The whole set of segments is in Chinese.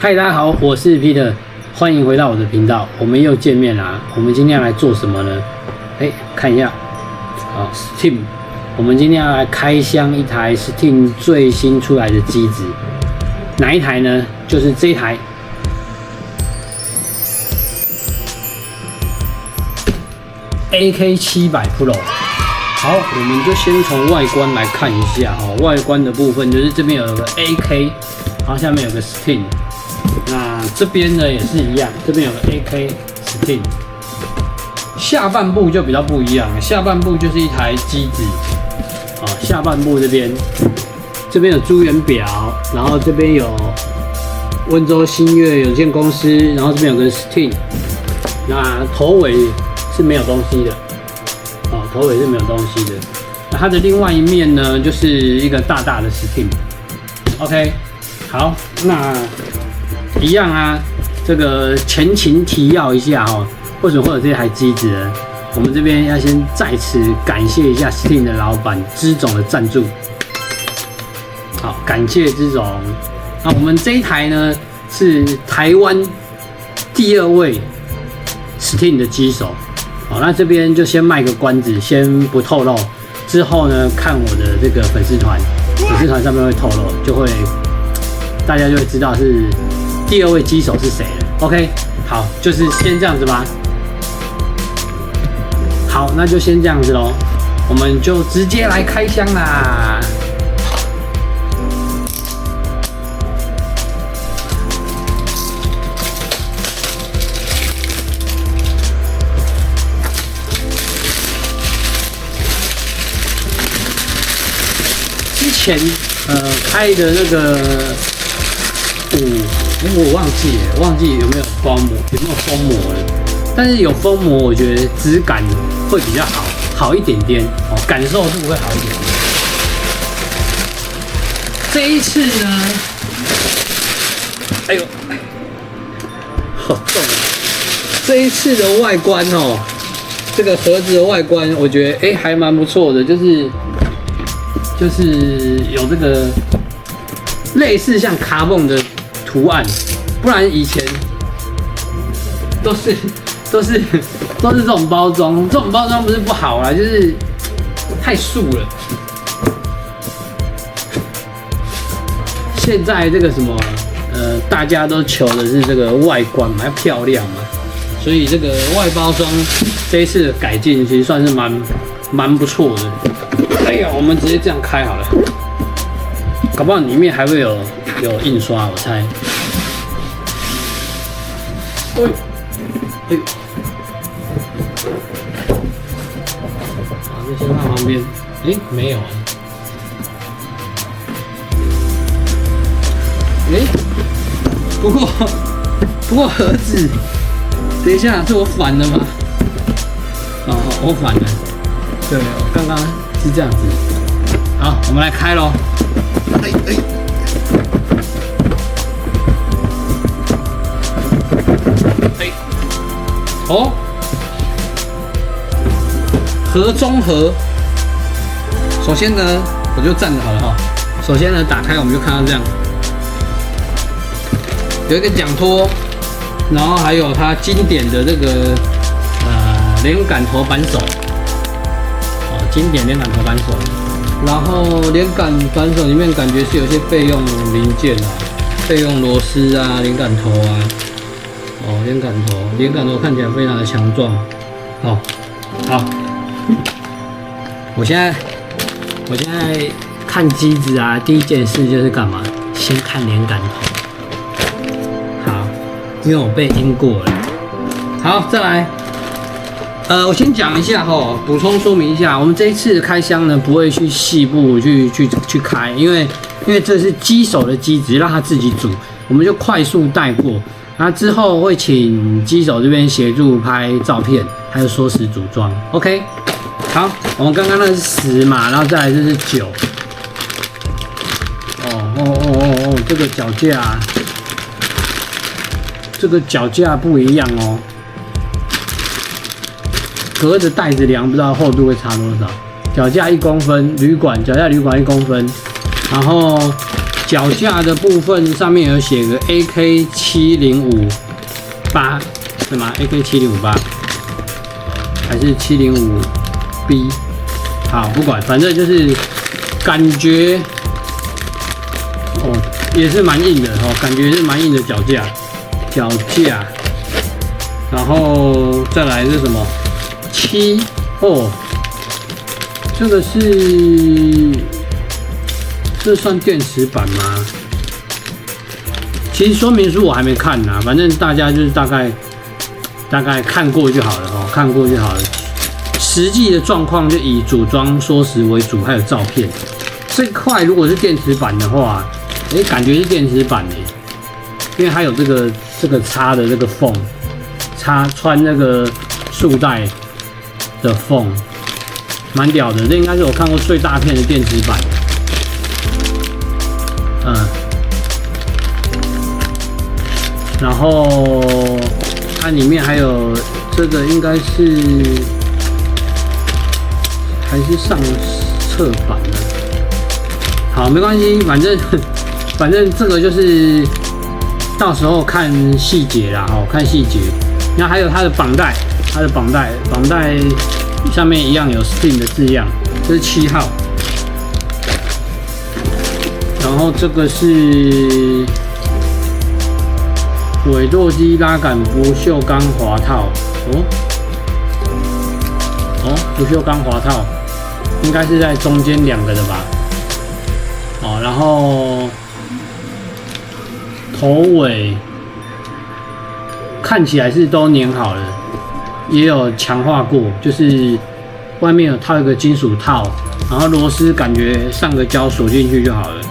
嗨，大家好，我是 Peter， 欢迎回到我的频道。我们又见面啦。我们今天要来做什么呢？看一下，Steam， 我们今天要来开箱一台 Steam 最新出来的机子，哪一台呢？就是这一台。AK700 Pro。好，我们就先从外观来看一下哈。外观的部分就是这边有个 AK， 然后下面有个 Steam。那这边呢也是一样，这边有个 AK Steam。下半部就比较不一样，下半部就是一台机子啊。下半部这边有珠元表，然后这边有温州新月有限公司，然后这边有个 Steam。那头尾是没有东西的，头尾是没有东西的。那它的另外一面呢，就是一个大大的 Steam。OK， 好，那一样啊，这个前情提要一下哈，为什么会有这台机子呢？我们这边要先在此感谢一下 Steam 的老板支总的赞助。好，感谢支总。那我们这一台呢，是台湾第2位 Steam 的机手。好，那这边就先卖个关子，先不透露。之后呢，看我的这个粉丝团上面会透露，大家就会知道是第2位机手是谁了。OK， 好，就是先这样子吧。好，那就先这样子咯，我们就直接来开箱啦。之前开的那个我忘记有没有封膜了。但是有封膜，我觉得质感会比较好一点点哦，感受度会好一点点。这一次呢，哎呦，好重啊！这一次的外观哦，这个盒子的外观，我觉得还蛮不错的，就是有这个类似像卡蹦的图案，不然以前都是这种包装，这种包装不是不好啦，就是太素了。现在这个什么大家都求的是这个外观嘛，要漂亮嘛，所以这个外包装这一次的改进其实算是蛮不错的。哎呀，我们直接这样开好了，搞不好里面还会有印刷，我猜。哎呦，好，这先放旁边。没有啊。不过盒子，等一下，是我反了吗？我反了。对，我刚刚是这样子。好，我们来开咯。盒中盒。首先呢，我就站着好了哈。首先呢，打开我们就看到这样，有一个奖托，然后还有它经典的这个连杆头扳手，经典连杆头扳手。然后连杆扳手里面感觉是有些备用零件啊，备用螺丝啊，连杆头啊。连杆头看起来非常的强壮。好，我现在看机子啊，第一件事就是干嘛？先看连杆头。好，因为我被阴过了。好，再来。我先讲一下补充说明一下，我们这一次的开箱呢，不会去细部去开，因为这是机手的机子，让他自己组，我们就快速带过。那之后会请机手这边协助拍照片，还有缩时组装。OK， 好，我们刚刚那是10嘛，然后再来这是9。这个脚架不一样哦。隔着袋子量，不知道厚度会差多少。脚架1公分，脚架旅馆1公分，然后脚架的部分上面有写个 AK7058，是吗 ？AK7058还是705B？ 好，不管，反正就是感觉也是蛮硬的感觉是蛮硬的脚架，然后再来是什么？7这个这算电池版吗？其实说明书我还没看呢，反正大家就是大概看过就好了看过就好了。实际的状况就以组装缩时为主，还有照片。这块如果是电池版的话，感觉是电池版因为它有这个插的这个缝，穿那个束带的缝，蛮屌的。这应该是我看过最大片的电池版。然后它里面还有这个应该是还是上侧版的。好，没关系，反正这个就是到时候看细节啦，看细节。那还有它的绑带，绑带上面一样有 Steam 的字样，这是7号。然后这个是尾舵机拉杆不锈钢滑套，不锈钢滑套，应该是在中间2个的吧。然后头尾看起来是都粘好了，也有强化过，就是外面有套一个金属套，然后螺丝感觉上个胶锁进去就好了。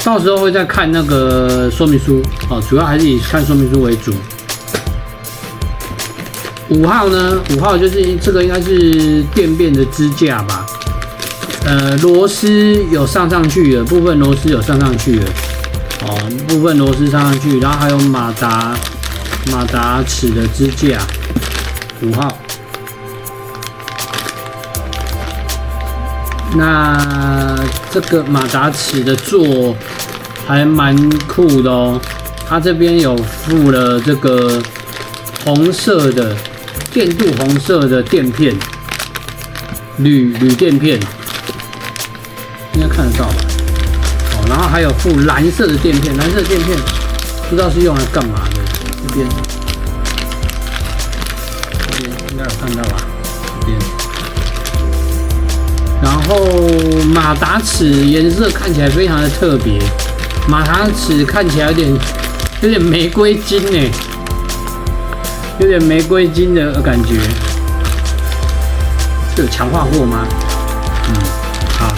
到时候会再看那个说明书主要还是以看说明书为主。5号呢？5号就是这个应该是电变的支架吧？螺丝有上去了，部分螺丝有上去了，部分螺丝上去，然后还有马达齿的支架，5号。那这个马达齿的座还蛮酷的它这边有附了这个红色的电镀红色的垫片，铝垫片。应该看得到吧？然后还有附蓝色的垫片，蓝色垫片不知道是用来干嘛的。这边应该有看到吧？这边，然后马达齿颜色看起来非常的特别，马达齿看起来有点玫瑰金有点玫瑰金的感觉。是有强化过吗？好。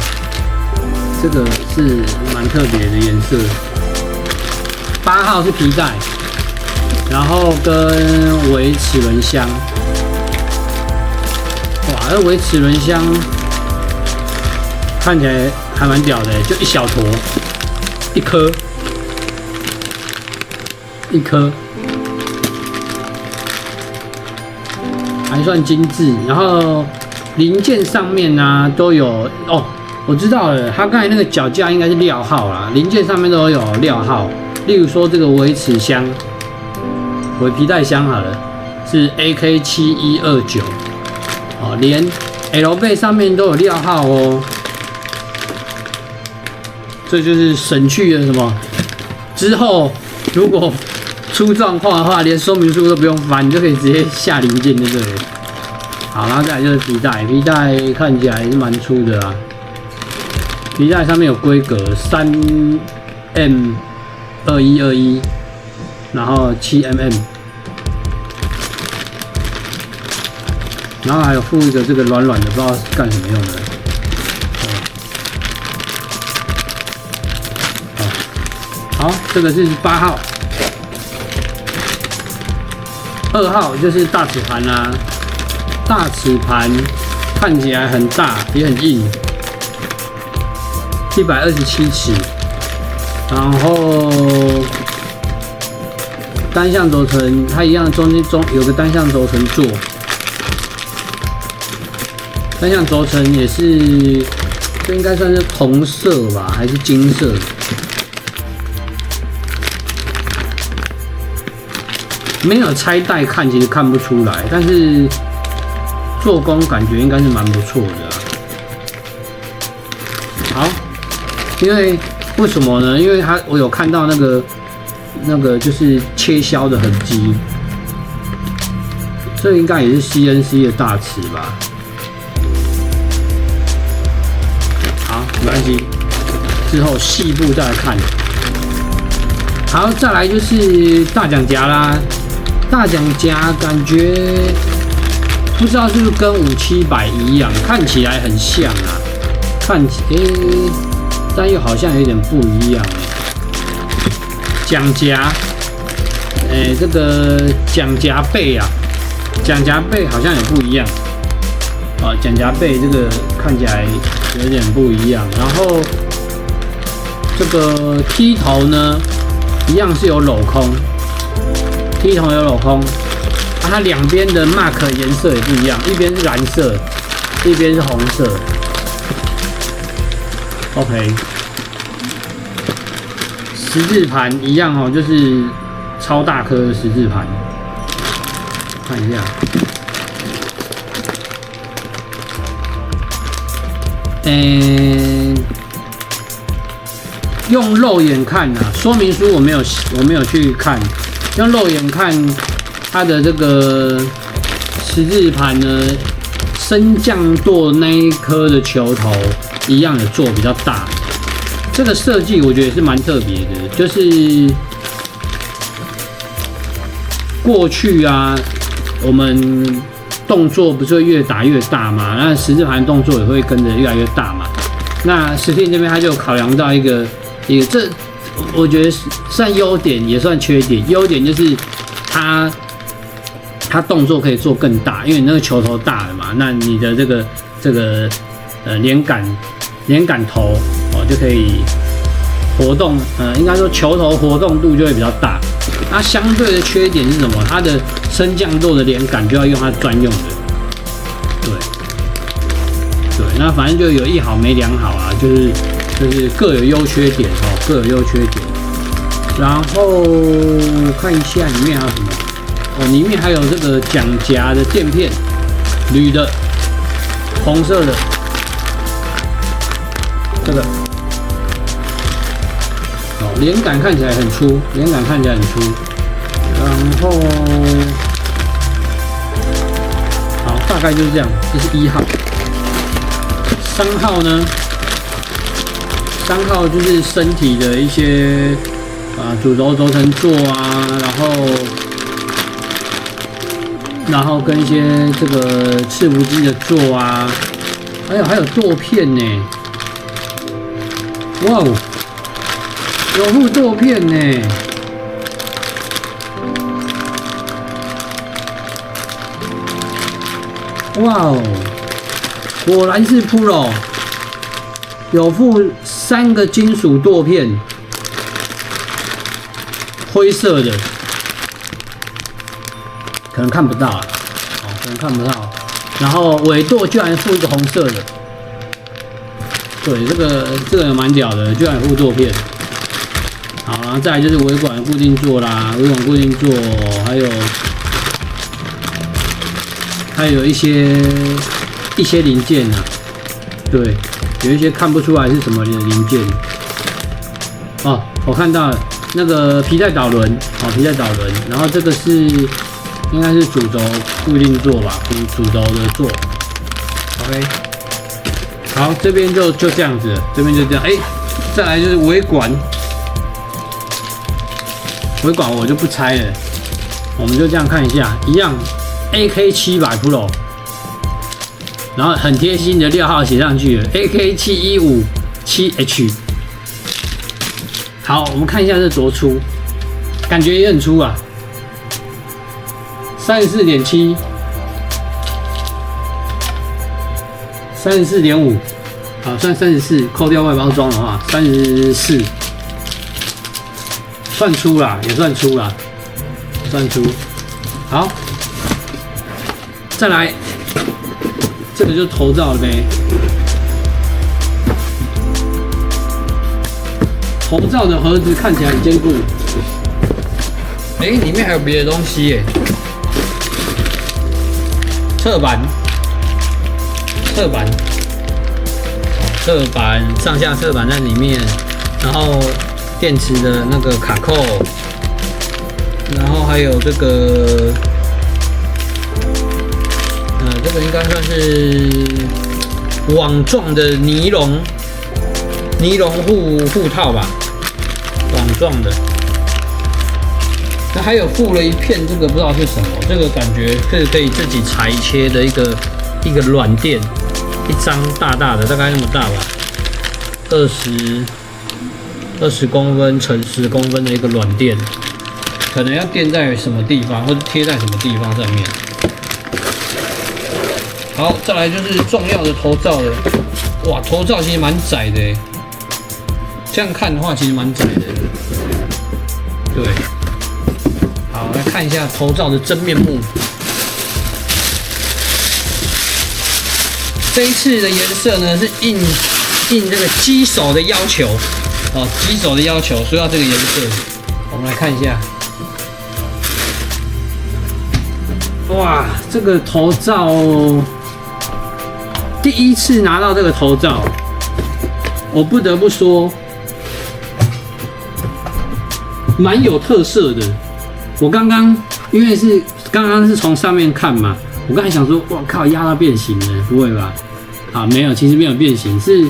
这个是蛮特别的颜色。8号是皮带，然后跟尾齿轮箱。哇，这尾齿轮箱看起来还蛮屌的，就一小坨，一颗，还算精致。然后零件上面呢都有我知道了，它刚才那个脚架应该是料号啦，零件上面都有料号。例如说这个尾齿箱、尾皮带箱好了，是 AK7129，连 L 背上面都有料号这就是省去了什么？之后如果出状况的话，连说明书都不用翻，你就可以直接下零件就对了。好，然后再来就是皮带，皮带看起来是蛮粗的啦。皮带上面有规格3M2121，然后7mm，然后还有附一个这个软软的，不知道是干什么用的。好，这个是8号，2号就是大齿盘啦。大齿盘看起来很大，也很硬。127齿，然后单向轴承，它一样中间有个单向轴承座，单向轴承也是这应该算是红色吧，还是金色？没有拆带看，其实看不出来，但是做工感觉应该是蛮不错的好，因为为什么呢？因为我有看到那个就是切削的痕迹，这应该也是 CNC 的大尺吧？好，没关系，之后细部再来看。好，再来就是大奖夹啦。大奖夹感觉不知道是不是跟5700一样，看起来很像啊，但又好像有点不一样。奖夹，这个奖夹背啊，奖夹背好像也不一样啊，奖夹背这个看起来有点不一样。然后这个踢头呢，一样是有镂空。踢头有镂空，它两边的 mark 颜色也不一样，一边是蓝色，一边是红色。OK， 十字盘一样哦，就是超大颗的十字盘，看一下。用肉眼看啊，说明书我没有去看。用肉眼看它的这个十字盘呢，升降舵那一颗的球头一样有做比较大，这个设计我觉得也是蛮特别的。就是过去啊，我们动作不是会越打越大嘛，那十字盘动作也会跟着越来越大嘛。那Sting这边它就考量到一个这。我觉得算优点也算缺点。优点就是它动作可以做更大，因为你那个球头大了嘛，那你的这个连杆头就可以活动，应该说球头活动度就会比较大。那相对的缺点是什么？它的升降舵的连杆就要用它专用的，对，那反正就有一好没两好啊，就是各有优缺点各有优缺点。然后看一下里面还有什么里面还有这个奖夹的垫片，铝的，红色的，这个连杆看起来很粗，然后好，大概就是这样，这是1号。3号呢？3号就是身体的一些主轴轴承座啊，然后跟一些这个伺服机的座啊，还有舵片呢，哇哦，有附舵片呢，哇哦，果然是 Pro。有附3个金属舵片，灰色的，可能看不到可能看不到。然后尾舵居然附一个红色的，对，这个也蛮屌的，居然附舵片。好，然后再来就是尾管固定座啦，尾管固定座，还有一些零件啊，对。有一些看不出来是什么的零件我看到了那个皮带导轮然后这个是应该是主轴固定座吧，主轴的座。OK， 好，这边就这样子，这边就这样。再来就是尾管我就不拆了，我们就这样看一下，一样 AK700 Pro。然后很贴心的6号写上去了 AK7157H。好，我们看一下这多粗，感觉也很粗啊，34.7、34.5，好，算34，扣掉外包装的话，34，算粗啦，也算粗啦，算粗。好，再来。这个就头罩呗，头罩的盒子看起来很坚固。里面还有别的东西耶。侧板，上下侧板在里面，然后电池的那个卡扣，然后还有这个，这个应该算是网状的尼龙护套吧，网状的。那还有附了一片这个不知道是什么，这个感觉是可以自己裁切的一个软垫，一张大大的，大概那么大吧，20公分乘10公分的一个软垫，可能要垫在什么地方，或者贴在什么地方上面。好，再来就是重要的头罩了。哇，头罩其实蛮窄的耶，这样看的话其实蛮窄的。对。好，来看一下头罩的真面目。这一次的颜色呢是应这个机手的要求，机手的要求，所以要这个颜色。我们来看一下。哇，这个头罩，第一次拿到这个头罩，我不得不说，蛮有特色的。我刚刚因为是从上面看嘛，我刚才想说，哇靠，压到变形了，不会吧？啊，没有，其实没有变形，是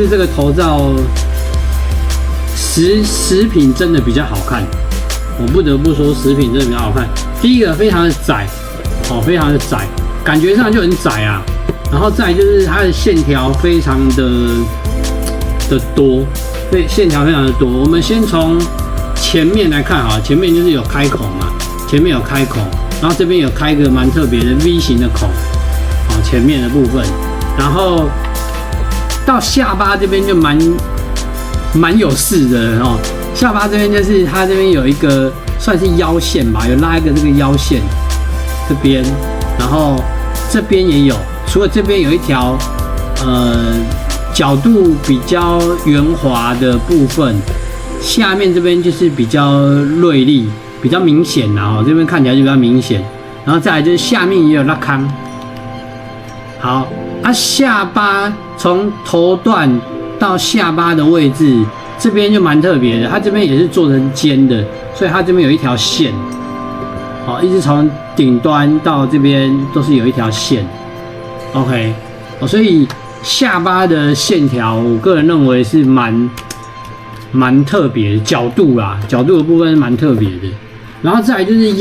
这个头罩食品真的比较好看，我不得不说食品真的比较好看。第一个非常的窄，非常的窄，感觉上就很窄啊。然后再来就是它的线条非常的多，线条非常的多。我们先从前面来看哈，前面就是有开孔嘛，前面有开孔，然后这边有开一个蛮特别的 V 型的孔，前面的部分，然后到下巴这边就蛮有事的哦。下巴这边就是它这边有一个算是腰线吧，有拉一个这个腰线这边，然后这边也有，除了这边有一条角度比较圆滑的部分。下面这边就是比较锐利，比较明显啦，这边看起来就比较明显。然后再来就是下面也有拉康。好，下巴从头段到下巴的位置，这边就蛮特别的，它这边也是做成尖的，所以它这边有一条线，一直从顶端到这边都是有一条线。OK， 所以下巴的线条，我个人认为是蛮特别的角度啦，角度的部分是蛮特别的。然后再来就是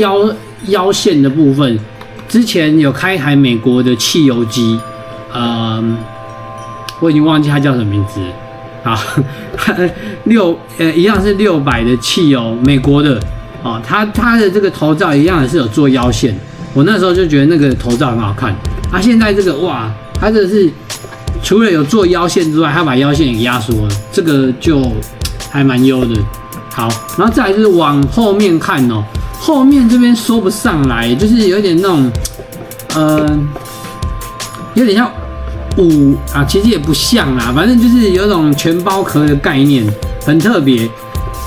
腰线的部分，之前有开一台美国的汽油机，我已经忘记它叫什么名字了。好一样是600的汽油，美国的它的这个头罩一样也是有做腰线，我那时候就觉得那个头罩很好看。现在这个哇，它这是除了有做腰线之外，它把腰线也压缩了，这个就还蛮优的。好，然后再来就是往后面看哦，后面这边说不上来，就是有点那种，有点像其实也不像啦，反正就是有种全包壳的概念，很特别，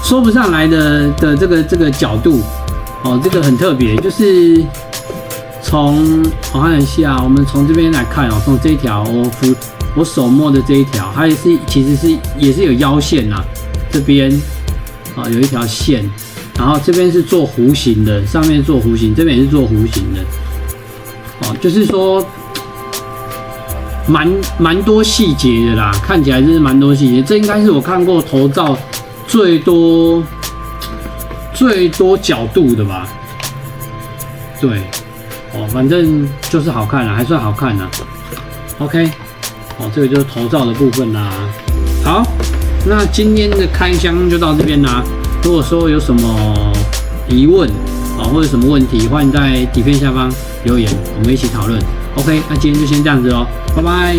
说不上来的这个角度，这个很特别，就是我看一下，我们从这边来看从这一条我手摸的这一条，它其实也是有腰线啦，这边有一条线，然后这边是做弧形的，上面做弧形，这边也是做弧形的，就是说蛮多细节的啦，看起来就是蛮多细节，这应该是我看过头罩最多角度的吧，对，反正就是好看啦，还算好看啦 ，OK。这个就是头罩的部分啦。好，那今天的开箱就到这边啦。如果说有什么疑问或者什么问题，欢迎在底片下方留言，我们一起讨论。OK， 那今天就先这样子咯，拜拜。